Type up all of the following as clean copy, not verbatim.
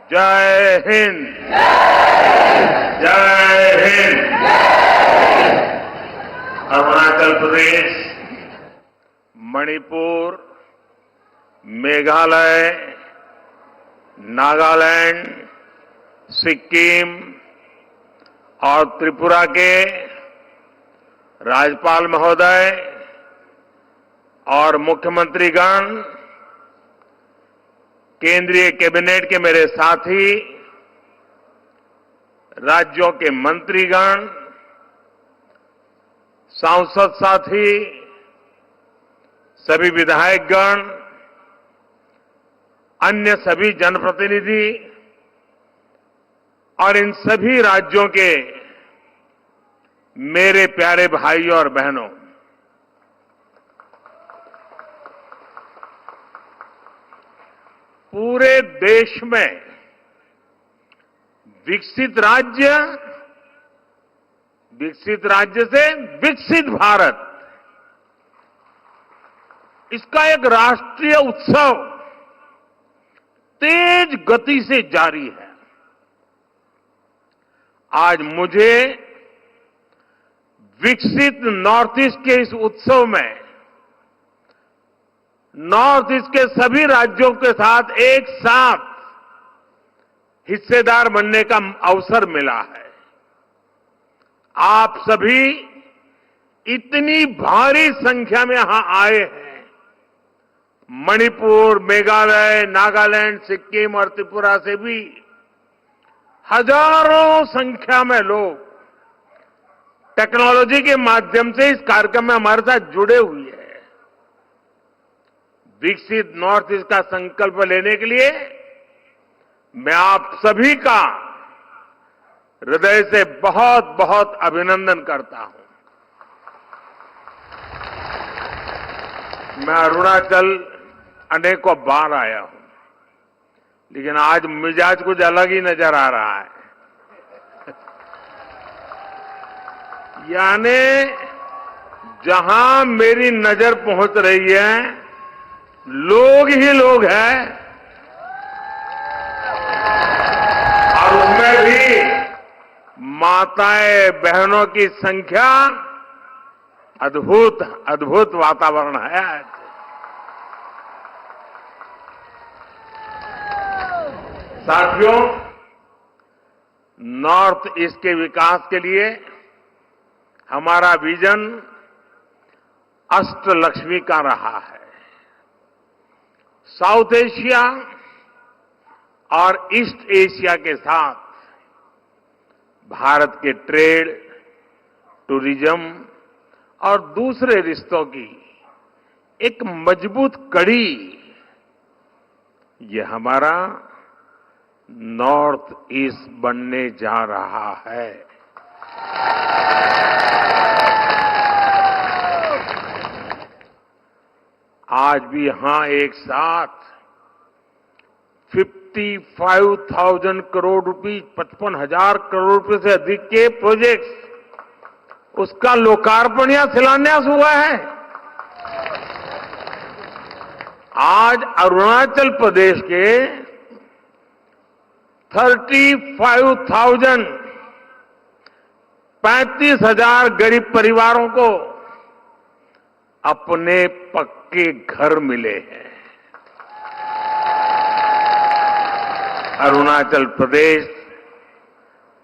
जय हिंद। जय हिंद। अरुणाचल प्रदेश, मणिपुर, मेघालय, नागालैंड, सिक्किम और त्रिपुरा के राज्यपाल महोदय और मुख्यमंत्रीगण, केंद्रीय कैबिनेट के मेरे साथी, राज्यों के मंत्रीगण, सांसद साथी, सभी विधायकगण, अन्य सभी जनप्रतिनिधि और इन सभी राज्यों के मेरे प्यारे भाइयों और बहनों, पूरे देश में विकसित राज्य से विकसित भारत, इसका एक राष्ट्रीय उत्सव तेज गति से जारी है। आज मुझे विकसित नॉर्थ ईस्ट के इस उत्सव में नॉर्थ ईस्ट के सभी राज्यों के साथ एक साथ हिस्सेदार बनने का अवसर मिला है। आप सभी इतनी भारी संख्या में यहां आए हैं। मणिपुर, मेघालय, नागालैंड, सिक्किम और त्रिपुरा से भी हजारों संख्या में लोग टेक्नोलॉजी के माध्यम से इस कार्यक्रम में हमारे साथ जुड़े हुए हैं। विकसित नॉर्थ ईस्ट का संकल्प लेने के लिए मैं आप सभी का हृदय से बहुत बहुत अभिनंदन करता हूं। मैं अरुणाचल अनेकों बार आया हूं, लेकिन आज मिजाज कुछ अलग ही नजर आ रहा है। यानी जहां मेरी नजर पहुंच रही है, लोग ही लोग हैं और उनमें भी माताएं बहनों की संख्या अद्भुत अद्भुत वातावरण है आज। साथियों, नॉर्थ ईस्ट के विकास के लिए हमारा विजन अष्टलक्ष्मी का रहा है। साउथ एशिया और ईस्ट एशिया के साथ भारत के ट्रेड, टूरिज्म और दूसरे रिश्तों की एक मजबूत कड़ी, ये हमारा नॉर्थ ईस्ट बनने जा रहा है। आज भी यहां एक साथ 55,000 करोड़ रुपए, 55,000 करोड़ रुपए से अधिक के प्रोजेक्ट्स, उसका लोकार्पण या शिलान्यास हुआ है। आज अरुणाचल प्रदेश के 35,000 गरीब परिवारों को अपने पक्के घर मिले हैं। अरुणाचल प्रदेश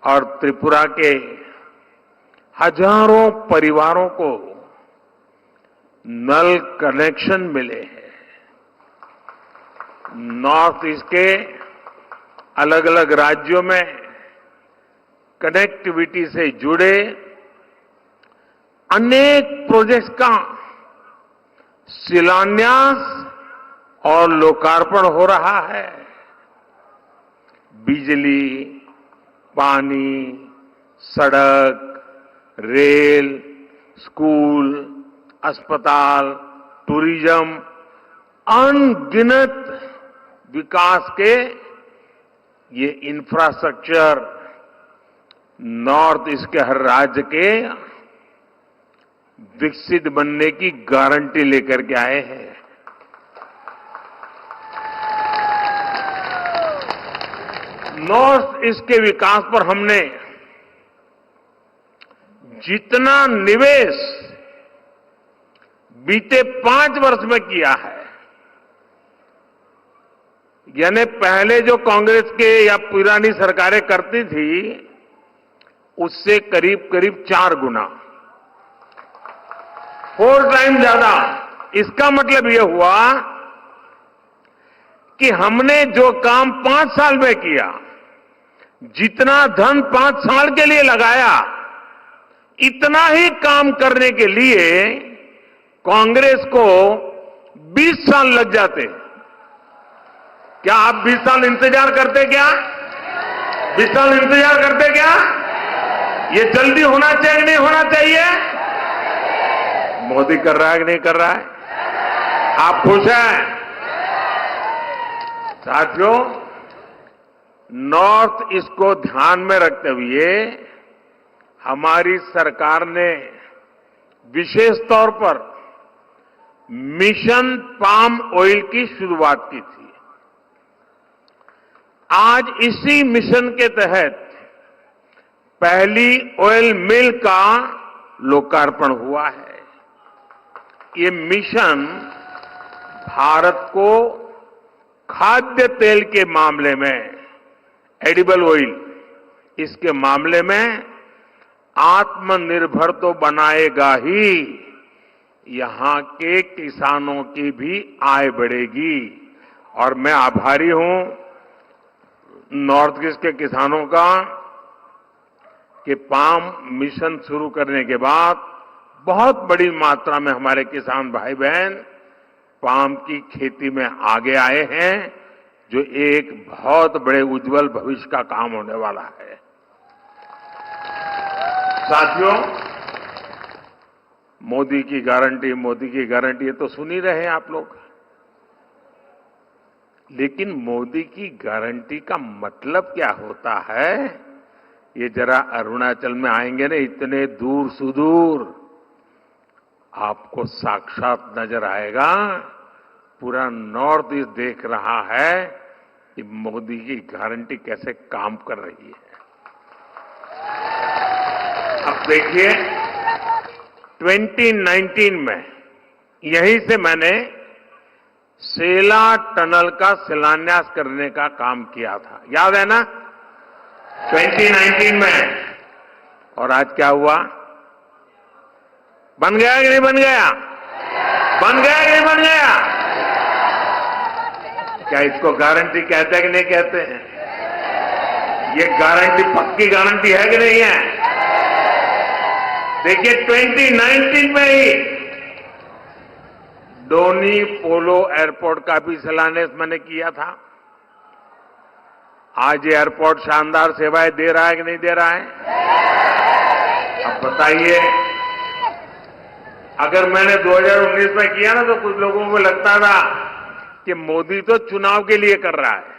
और त्रिपुरा के हजारों परिवारों को नल कनेक्शन मिले हैं। नॉर्थ ईस्ट के अलग अलग राज्यों में कनेक्टिविटी से जुड़े अनेक प्रोजेक्ट्स का शिलान्यास और लोकार्पण हो रहा है। बिजली, पानी, सड़क, रेल, स्कूल, अस्पताल, टूरिज्म, अनगिनत विकास के ये इंफ्रास्ट्रक्चर नॉर्थ ईस्ट के हर राज्य के विकसित बनने की गारंटी लेकर के आए हैं। नॉर्थ ईस्ट के विकास पर हमने जितना निवेश बीते 5 वर्ष में किया है, यानी पहले जो कांग्रेस के या पुरानी सरकारें करती थी उससे करीब करीब 4 गुना, 4 टाइम ज्यादा। इसका मतलब यह हुआ कि हमने जो काम 5 साल में किया, जितना धन 5 साल के लिए लगाया, इतना ही काम करने के लिए कांग्रेस को 20 साल लग जाते। क्या आप 20 साल इंतजार करते क्या? 20 साल इंतजार करते क्या? ये जल्दी होना चाहिए कि नहीं होना चाहिए? मोदी कर रहा है कि नहीं कर रहा है? आप खुश हैं? साथियों, नॉर्थ ईस्ट को ध्यान में रखते हुए हमारी सरकार ने विशेष तौर पर मिशन पाम ऑयल की शुरुआत की थी। आज इसी मिशन के तहत पहली ऑयल मिल का लोकार्पण हुआ है। ये मिशन भारत को खाद्य तेल के मामले में, एडिबल ऑयल, इसके मामले में आत्मनिर्भर तो बनाएगा ही, यहां के किसानों की भी आय बढ़ेगी। और मैं आभारी हूं नॉर्थ ईस्ट के किसानों का कि पाम मिशन शुरू करने के बाद बहुत बड़ी मात्रा में हमारे किसान भाई बहन पाम की खेती में आगे आए हैं, जो एक बहुत बड़े उज्जवल भविष्य का काम होने वाला है। साथियों, मोदी की गारंटी ये तो सुन ही रहे हैं आप लोग। लेकिन मोदी की गारंटी का मतलब क्या होता है, ये जरा अरुणाचल में आएंगे ना, इतने दूर सुदूर आपको साक्षात नजर आएगा। पूरा नॉर्थ ईस्ट देख रहा है कि मोदी की गारंटी कैसे काम कर रही है। अब देखिए, 2019 में यहीं से मैंने सेला टनल का शिलान्यास करने का काम किया था, याद है ना? 2019 में। और आज क्या हुआ? बन गया कि नहीं बन गया? बन गया कि नहीं बन गया? क्या इसको गारंटी कहते हैं कि नहीं कहते हैं? ये गारंटी पक्की गारंटी है कि नहीं है? देखिए, 2019 में ही डोनी पोलो एयरपोर्ट का भी शिलान्यास मैंने किया था। आज ये एयरपोर्ट शानदार सेवाएं दे रहा है कि नहीं दे रहा है? अब बताइए, अगर मैंने 2019 में किया ना तो कुछ लोगों को लगता था कि मोदी तो चुनाव के लिए कर रहा है।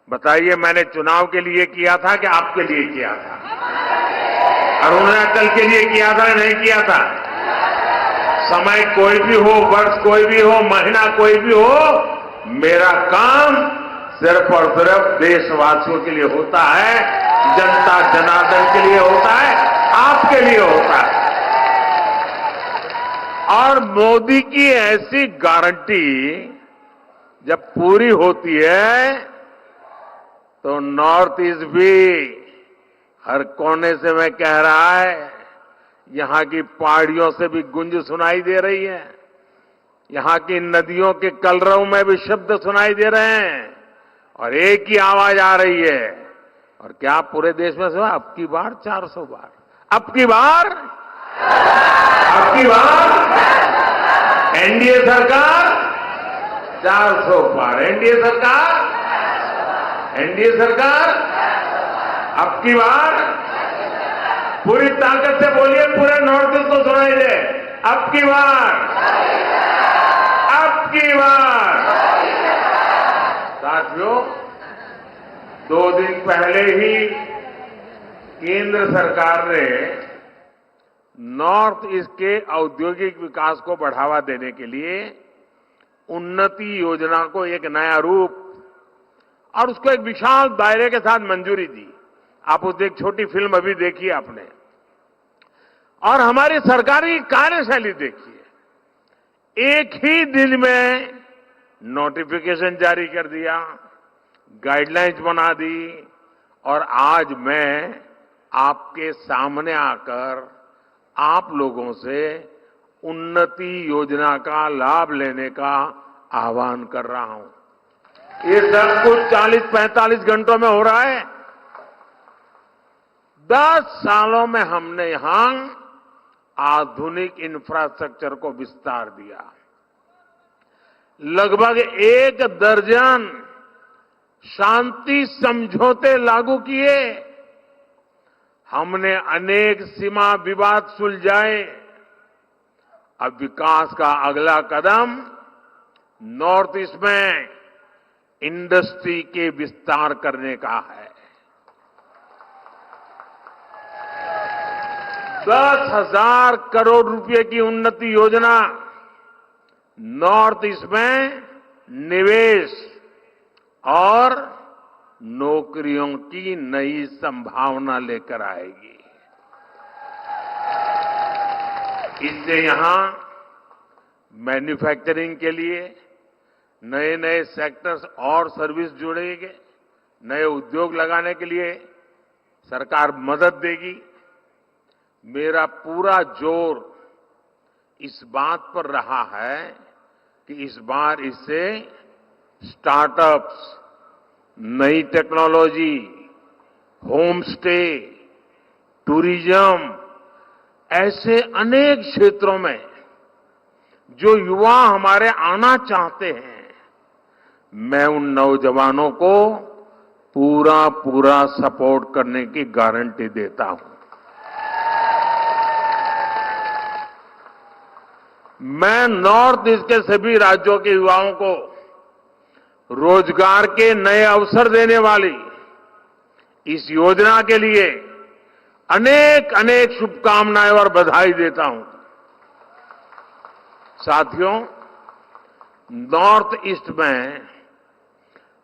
बताइए, मैंने चुनाव के लिए किया था कि आपके लिए किया था? अरुणाचल के लिए किया था नहीं किया था? समय कोई भी हो, वर्ष कोई भी हो, महीना कोई भी हो, मेरा काम सिर्फ और सिर्फ देशवासियों के लिए होता है, जनता जनार्दन के लिए होता है, आपके लिए होता है। और मोदी की ऐसी गारंटी जब पूरी होती है तो नॉर्थ ईस्ट भी हर कोने से मैं कह रहा है, यहां की पहाड़ियों से भी गूंज सुनाई दे रही है, यहां की नदियों के कलरव में भी शब्द सुनाई दे रहे हैं और एक ही आवाज आ रही है। और क्या पूरे देश में सुना? अब की बार 400 बार, अब की बार एनडीए सरकार 400 पार, एनडीए सरकार अब की बार पूरी ताकत से बोलिए, पूरे नॉर्थ ईस्ट को सुनाई दे, अब की बार। साथियों, 2 दिन पहले ही केंद्र सरकार ने नॉर्थ ईस्ट के औद्योगिक विकास को बढ़ावा देने के लिए उन्नति योजना को एक नया रूप और उसको एक विशाल दायरे के साथ मंजूरी दी। आप उस एक छोटी फिल्म अभी देखी आपने, और हमारी सरकारी कार्यशैली देखिए। एक ही दिन में नोटिफिकेशन जारी कर दिया, गाइडलाइंस बना दी, और आज मैं आपके सामने आकर आप लोगों से उन्नति योजना का लाभ लेने का आह्वान कर रहा हूं। ये सब कुछ 40-45 घंटों में हो रहा है। 10 सालों में हमने यहां आधुनिक इंफ्रास्ट्रक्चर को विस्तार दिया। लगभग 1 दर्जन शांति समझौते लागू किए। हमने अनेक सीमा विवाद सुलझाए। अब विकास का अगला कदम नॉर्थ ईस्ट में इंडस्ट्री के विस्तार करने का है। 10,000 करोड़ रुपए की उन्नति योजना नॉर्थ ईस्ट में निवेश और नौकरियों की नई संभावना लेकर आएगी। इससे यहां मैन्युफैक्चरिंग के लिए नए नए सेक्टर्स और सर्विस जुड़ेंगे। नए उद्योग लगाने के लिए सरकार मदद देगी। मेरा पूरा जोर इस बात पर रहा है कि इस बार इससे स्टार्टअप्स, नई टेक्नोलॉजी, होम स्टे, टूरिज्म, ऐसे अनेक क्षेत्रों में जो युवा हमारे आना चाहते हैं, मैं उन नौजवानों को पूरा पूरा सपोर्ट करने की गारंटी देता हूं। मैं नॉर्थ ईस्ट के सभी राज्यों के युवाओं को रोजगार के नए अवसर देने वाली इस योजना के लिए अनेक अनेक शुभकामनाएं और बधाई देता हूं। साथियों, नॉर्थ ईस्ट में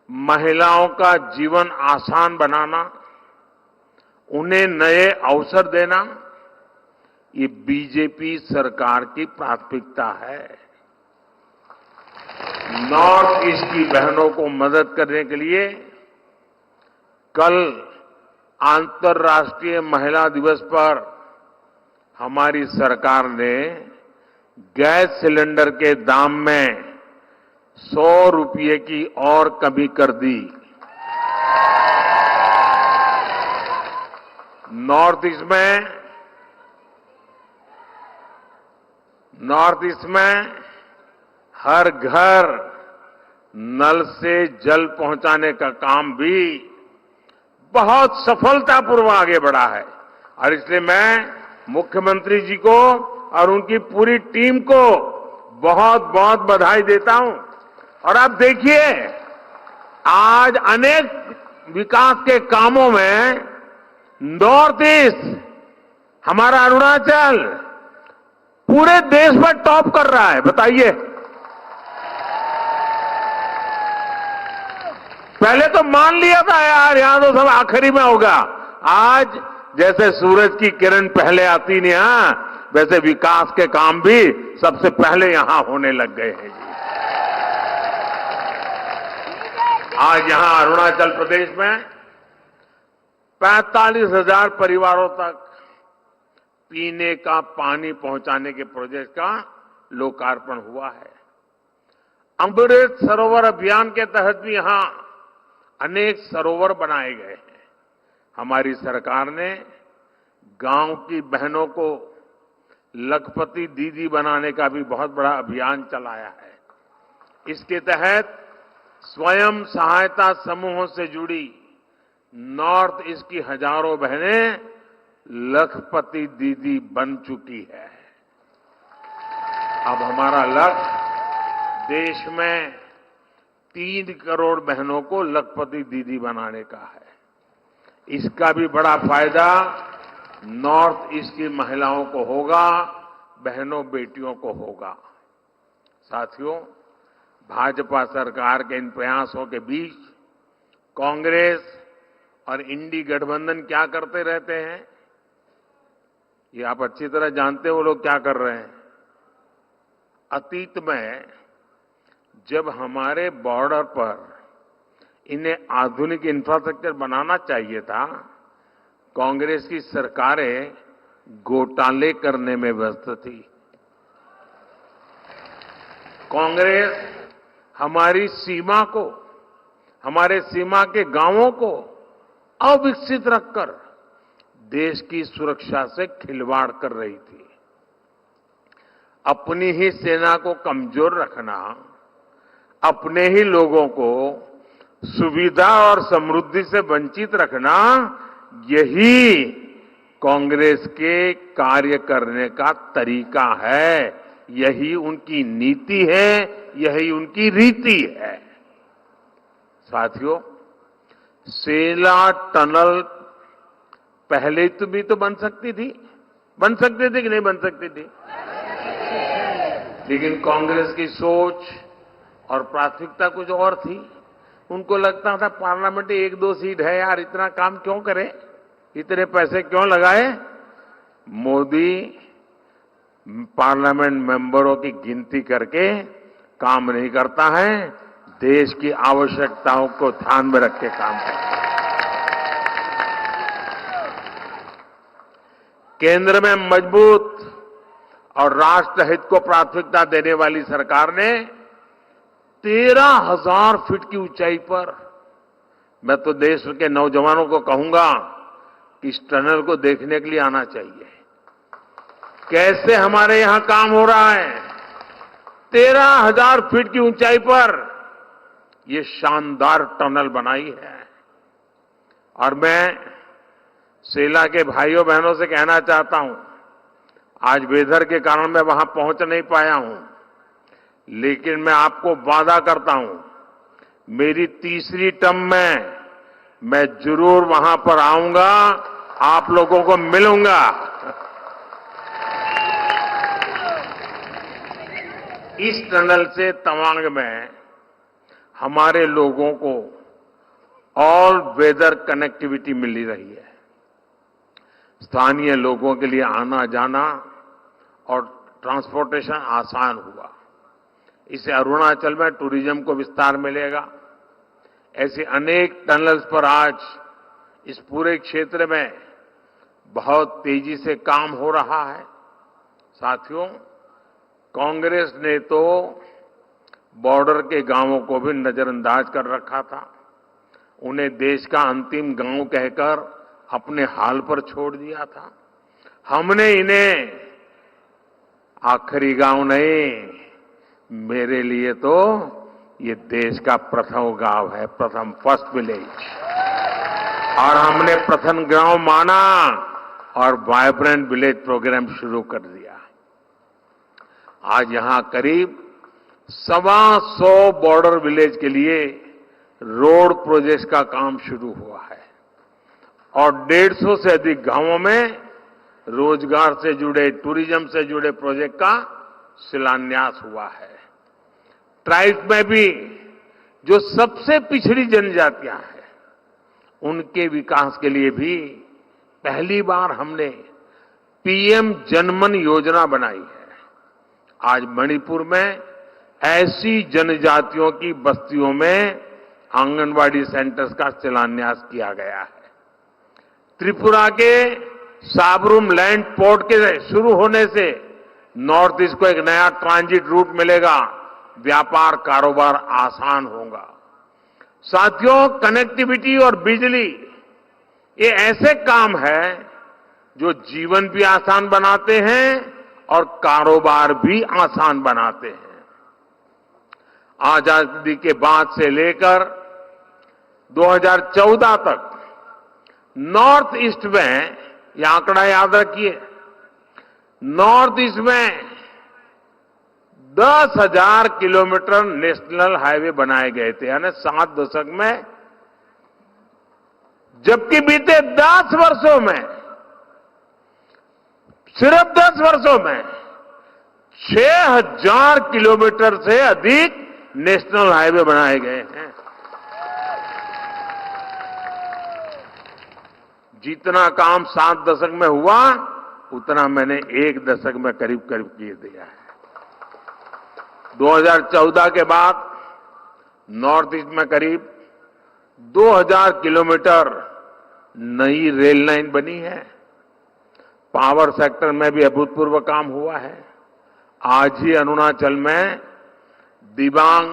महिलाओं का जीवन आसान बनाना, उन्हें नए अवसर देना, ये बीजेपी सरकार की प्राथमिकता है। नॉर्थ ईस्ट की बहनों को मदद करने के लिए कल अंतर्राष्ट्रीय महिला दिवस पर हमारी सरकार ने गैस सिलेंडर के दाम में 100 रुपये की और कमी कर दी। नॉर्थ ईस्ट में हर घर नल से जल पहुंचाने का काम भी बहुत सफलतापूर्वक आगे बढ़ा है। और इसलिए मैं मुख्यमंत्री जी को और उनकी पूरी टीम को बहुत बहुत बधाई देता हूं। और आप देखिए, आज अनेक विकास के कामों में नॉर्थ ईस्ट, हमारा अरुणाचल पूरे देश में टॉप कर रहा है। बताइए, पहले तो मान लिया था यार यहां तो सब आखिरी में होगा। आज जैसे सूरज की किरण पहले आती नहीं, वैसे विकास के काम भी सबसे पहले यहां होने लग गए हैं जी। आज यहां अरुणाचल प्रदेश में 45,000 परिवारों तक पीने का पानी पहुंचाने के प्रोजेक्ट का लोकार्पण हुआ है। अमृत सरोवर अभियान के तहत भी यहां अनेक सरोवर बनाए गए हैं। हमारी सरकार ने गांव की बहनों को लखपति दीदी बनाने का भी बहुत बड़ा अभियान चलाया है। इसके तहत स्वयं सहायता समूहों से जुड़ी नॉर्थ ईस्ट की हजारों बहनें लखपति दीदी बन चुकी है। अब हमारा लक्ष्य देश में 3 करोड़ बहनों को लखपति दीदी बनाने का है। इसका भी बड़ा फायदा नॉर्थ ईस्ट की महिलाओं को होगा, बहनों बेटियों को होगा। साथियों, भाजपा सरकार के इन प्रयासों के बीच कांग्रेस और इंडी गठबंधन क्या करते रहते हैं, ये आप अच्छी तरह जानते हो वो लोग क्या कर रहे हैं। अतीत में जब हमारे बॉर्डर पर इन्हें आधुनिक इंफ्रास्ट्रक्चर बनाना चाहिए था, कांग्रेस की सरकारें घोटाले करने में व्यस्त थी। कांग्रेस हमारी सीमा को, हमारे सीमा के गांवों को अविकसित रखकर देश की सुरक्षा से खिलवाड़ कर रही थी। अपनी ही सेना को कमजोर रखना, अपने ही लोगों को सुविधा और समृद्धि से वंचित रखना, यही कांग्रेस के कार्य करने का तरीका है, यही उनकी नीति है, यही उनकी रीति है। साथियों, सेला टनल पहले तो भी तो बन सकती थी कि नहीं बन सकती थी, लेकिन कांग्रेस की सोच और प्राथमिकता कुछ और थी। उनको लगता था पार्लियामेंट में 1-2 सीट है यार, इतना काम क्यों करें, इतने पैसे क्यों लगाए। मोदी पार्लियामेंट मेंबरों की गिनती करके काम नहीं करता है, देश की आवश्यकताओं को ध्यान में रख के काम करता है। केंद्र में मजबूत और राष्ट्रहित को प्राथमिकता देने वाली सरकार ने 13,000 फीट की ऊंचाई पर, मैं तो देश के नौजवानों को कहूंगा कि इस टनल को देखने के लिए आना चाहिए, कैसे हमारे यहां काम हो रहा है। 13,000 फीट की ऊंचाई पर ये शानदार टनल बनाई है। और मैं सेला के भाइयों बहनों से कहना चाहता हूं, आज वेदर के कारण मैं वहां पहुंच नहीं पाया हूं, लेकिन मैं आपको वादा करता हूं, मेरी तीसरी टर्म में मैं जरूर वहां पर आऊंगा, आप लोगों को मिलूंगा। इस टनल से तवांग में हमारे लोगों को ऑल वेदर कनेक्टिविटी मिल रही है। स्थानीय लोगों के लिए आना जाना और ट्रांसपोर्टेशन आसान हुआ। इससे अरुणाचल में टूरिज्म को विस्तार मिलेगा। ऐसे अनेक टनल्स पर आज इस पूरे क्षेत्र में बहुत तेजी से काम हो रहा है। साथियों, कांग्रेस ने तो बॉर्डर के गांवों को भी नजरअंदाज कर रखा था। उन्हें देश का अंतिम गांव कहकर अपने हाल पर छोड़ दिया था। हमने इन्हें आखिरी गांव नहीं, मेरे लिए तो ये देश का प्रथम गांव है, प्रथम फर्स्ट विलेज, और हमने प्रथम गांव माना और वाइब्रेंट विलेज प्रोग्राम शुरू कर दिया। आज यहां करीब 125 बॉर्डर विलेज के लिए रोड प्रोजेक्ट का काम शुरू हुआ है और 150 से अधिक गांवों में रोजगार से जुड़े, टूरिज्म से जुड़े प्रोजेक्ट का शिलान्यास हुआ है। ट्राइब्स में भी जो सबसे पिछड़ी जनजातियां हैं, उनके विकास के लिए भी पहली बार हमने पीएम जनमन योजना बनाई है। आज मणिपुर में ऐसी जनजातियों की बस्तियों में आंगनवाड़ी सेंटर्स का शिलान्यास किया गया है। त्रिपुरा के साबरूम लैंड पोर्ट के शुरू होने से नॉर्थ ईस्ट को एक नया ट्रांजिट रूट मिलेगा, व्यापार कारोबार आसान होगा। साथियों, कनेक्टिविटी और बिजली ये ऐसे काम है जो जीवन भी आसान बनाते हैं और कारोबार भी आसान बनाते हैं। आजादी के बाद से लेकर 2014 तक नॉर्थ ईस्ट में, यह आंकड़ा याद रखिए, नॉर्थ ईस्ट में 10,000 किलोमीटर नेशनल हाईवे बनाए गए थे, यानी 7 दशक में। जबकि बीते 10 वर्षों में, सिर्फ 10 वर्षों में 6,000 किलोमीटर से अधिक नेशनल हाईवे बनाए गए हैं। जितना काम 7 दशक में हुआ उतना मैंने 1 दशक में करीब करीब किए दिया है। 2014 के बाद नॉर्थ ईस्ट में करीब 2000 किलोमीटर नई रेल लाइन बनी है। पावर सेक्टर में भी अभूतपूर्व काम हुआ है। आज ही अरुणाचल में Dibang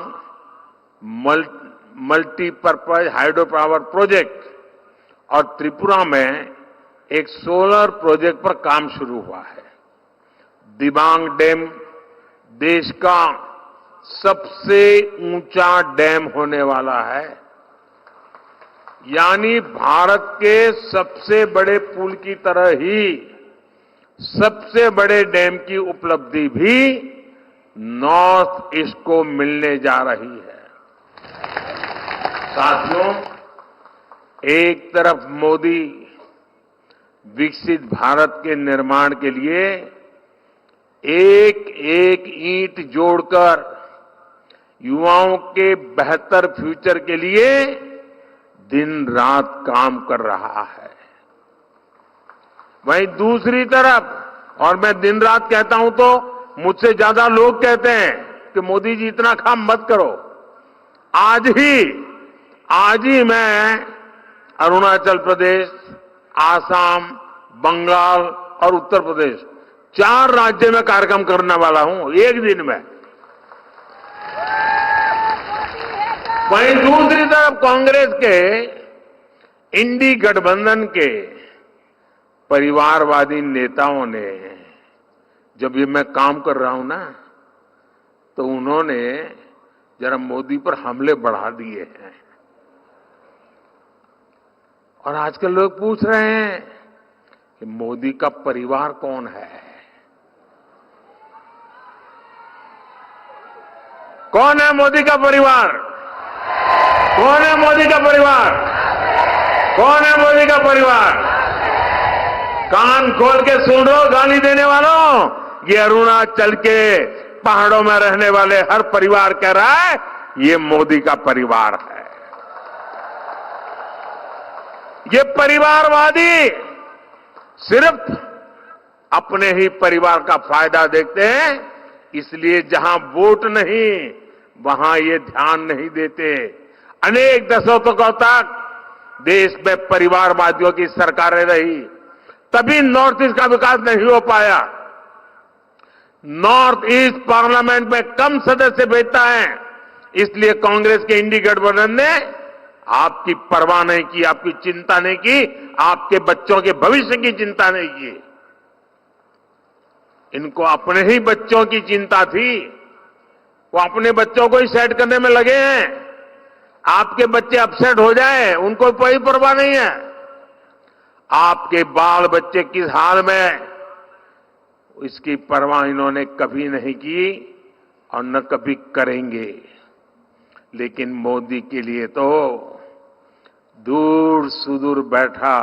multipurpose hydro power project और त्रिपुरा में एक सोलर प्रोजेक्ट पर काम शुरू हुआ है। दिबांग डैम देश का सबसे ऊंचा डैम होने वाला है, यानी भारत के सबसे बड़े पुल की तरह ही सबसे बड़े डैम की उपलब्धि भी नॉर्थ ईस्ट को मिलने जा रही है। साथियों, एक तरफ मोदी विकसित भारत के निर्माण के लिए एक एक ईंट जोड़कर युवाओं के बेहतर फ्यूचर के लिए दिन रात काम कर रहा है, वहीं दूसरी तरफ, और मैं दिन रात कहता हूं तो मुझसे ज्यादा लोग कहते हैं कि मोदी जी इतना काम मत करो। आज ही मैं अरुणाचल प्रदेश, आसाम, बंगाल और उत्तर प्रदेश 4 राज्य में कार्यक्रम करने वाला हूं एक दिन में। वहीं दूसरी तरफ कांग्रेस के इंडी गठबंधन के परिवारवादी नेताओं ने, जब ये मैं काम कर रहा हूं ना, तो उन्होंने जरा मोदी पर हमले बढ़ा दिए हैं। और आजकल लोग पूछ रहे हैं कि मोदी का परिवार कौन है? कौन है मोदी का परिवार? कौन है मोदी का परिवार? कौन है मोदी का परिवार? कान खोल के सुन लो गाली देने वालों, ये अरुणाचल के पहाड़ों में रहने वाले हर परिवार कह रहा है ये मोदी का परिवार है। ये परिवारवादी सिर्फ अपने ही परिवार का फायदा देखते हैं, इसलिए जहां वोट नहीं वहां ये ध्यान नहीं देते। अनेक दशकों तक देश में परिवारवादियों की सरकारें रही, तभी नॉर्थ ईस्ट का विकास नहीं हो पाया। नॉर्थ ईस्ट पार्लियामेंट में कम सदस्य भेजता है, इसलिए कांग्रेस के इंडी गठबंधन ने आपकी परवाह नहीं की, आपकी चिंता नहीं की, आपके बच्चों के भविष्य की चिंता नहीं की। इनको अपने ही बच्चों की चिंता थी, वो अपने बच्चों को ही सेट करने में लगे हैं। आपके बच्चे अपसेट हो जाए उनको कोई परवाह नहीं है। आपके बाल बच्चे किस हाल में, इसकी परवाह इन्होंने कभी नहीं की और न कभी करेंगे। लेकिन मोदी के लिए तो दूर सुदूर बैठा,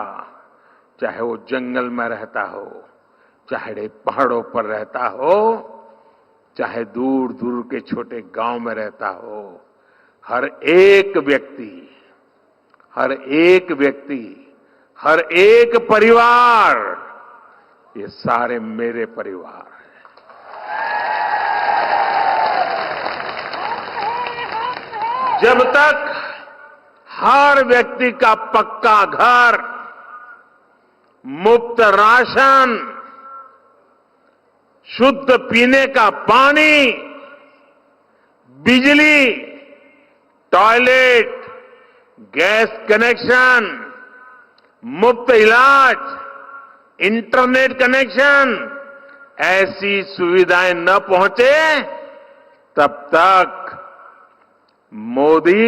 चाहे वो जंगल में रहता हो, चाहे पहाड़ों पर रहता हो, चाहे दूर दूर के छोटे गांव में रहता हो, हर एक व्यक्ति, हर एक परिवार, ये सारे मेरे परिवार हैं। जब तक हर व्यक्ति का पक्का घर, मुफ्त राशन, शुद्ध पीने का पानी, बिजली, टॉयलेट, गैस कनेक्शन, मुफ्त इलाज, इंटरनेट कनेक्शन, ऐसी सुविधाएं न पहुंचे तब तक मोदी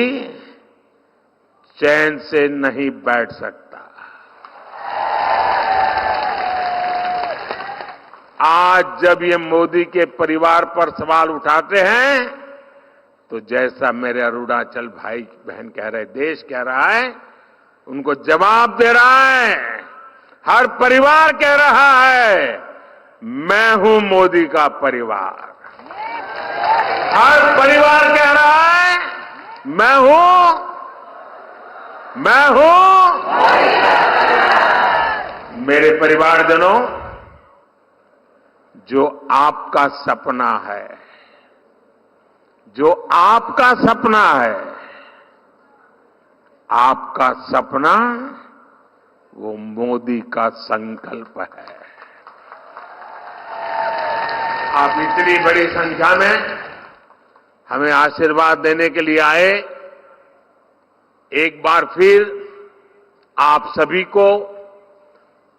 चैन से नहीं बैठ सकता। आज जब ये मोदी के परिवार पर सवाल उठाते हैं, तो जैसा मेरे अरुणाचल भाई बहन कह रहे, देश कह रहा है, उनको जवाब दे रहा है। हर परिवार कह रहा है मैं हूं मोदी का परिवार। हर परिवार कह रहा है मैं हूं मेरे परिवारजनों, जो आपका सपना है, जो आपका सपना है, आपका सपना वो मोदी का संकल्प है। आप इतनी बड़ी संख्या में हमें आशीर्वाद देने के लिए आए। एक बार फिर आप सभी को,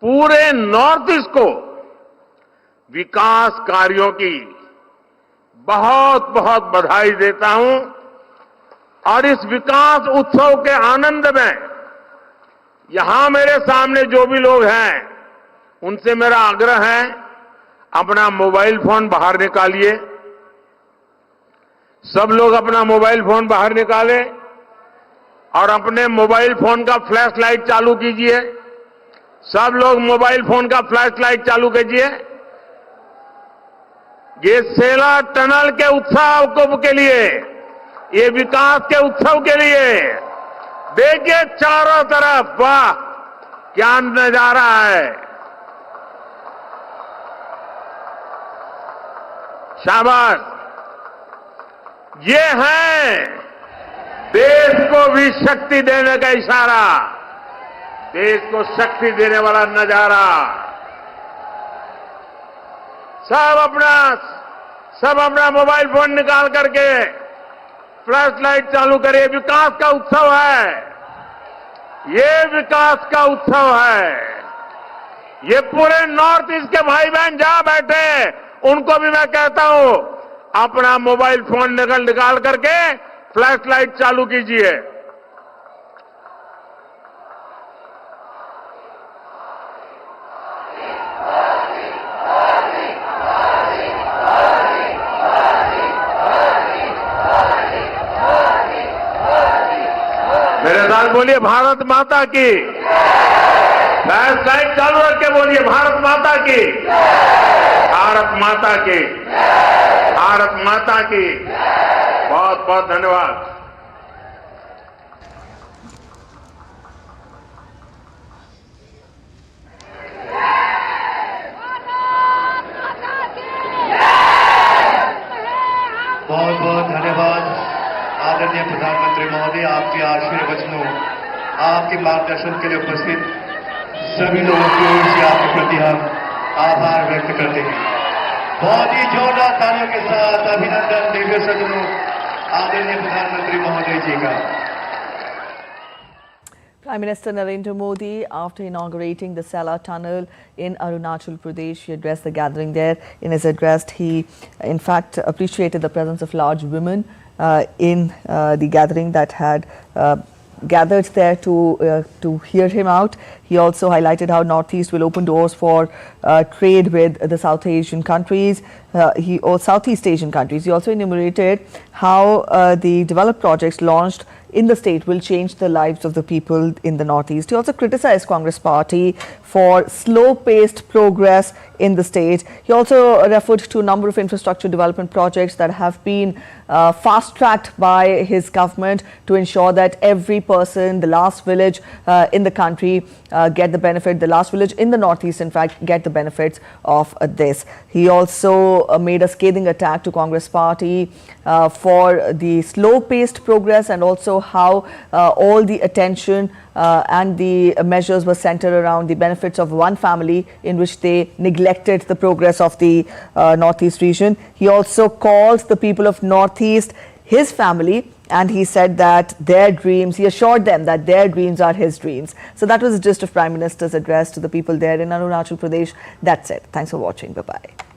पूरे नॉर्थ ईस्ट को विकास कार्यों की बहुत बहुत बधाई देता हूं और इस विकास उत्सव के आनंद में यहां मेरे सामने जो भी लोग हैं उनसे मेरा आग्रह है, अपना मोबाइल फोन बाहर निकालिए। सब लोग अपना मोबाइल फोन बाहर निकालें और अपने मोबाइल फोन का फ्लैश लाइट चालू कीजिए। सब लोग मोबाइल फोन का फ्लैश लाइट चालू कीजिए। ये सेला टनल के उत्सव के लिए, ये विकास के उत्सव के लिए देखिए चारों तरफ, वाह क्या नजारा है। शाबाश। ये है देश को भी शक्ति देने का इशारा, देश को शक्ति देने वाला नजारा। सब अपना मोबाइल फोन निकाल करके फ्लैश लाइट चालू करिए। विकास का उत्सव है, ये विकास का उत्सव है। ये पूरे नॉर्थ ईस्ट के भाई बहन जहां बैठे उनको भी मैं कहता हूं, अपना मोबाइल फोन निकाल करके फ्लैश लाइट चालू कीजिए। मेरे साथ बोलिए भारत माता की। फ्लैश लाइट चालू रख के बोलिए भारत माता की, भारत माता की, भारत माता की। बहुत बहुत धन्यवाद। बहुत बहुत धन्यवाद आदरणीय प्रधानमंत्री महोदय, आपके आशीर्वचनों, आपके मार्गदर्शन के लिए उपस्थित सभी लोगों की ओर से आपके प्रति हम आभार व्यक्त करते हैं। बहुत ही जोरदार तालियों के साथ अभिनंदन दिव्य सदनों आदरणीय प्रधानमंत्री महोदय जी का। Prime Minister Narendra Modi, after inaugurating the Sela Tunnel in Arunachal Pradesh, he addressed the gathering there. In his address, he in fact appreciated the presence of large women in the gathering that had gathered there to hear him out. He also highlighted how Northeast will open doors for trade with the South Asian countries, Southeast Asian countries. He also enumerated how the developed projects launched in the state will change the lives of the people in the Northeast. He also criticized Congress party for slow-paced progress in the state. He also referred to a number of infrastructure development projects that have been fast-tracked by his government to ensure that every person, the last village in the country get the benefit, the last village in the Northeast in fact get the benefits of this. He also made a scathing attack to Congress party for the slow-paced progress and also how all the attention and the measures were centered around the benefits of one family, in which they neglected the progress of the Northeast region. He also called the people of Northeast his family, and he said that their dreams, he assured them that their dreams are his dreams. So that was the gist of Prime Minister's address to the people there in Arunachal Pradesh. That's it. Thanks for watching. Bye-bye.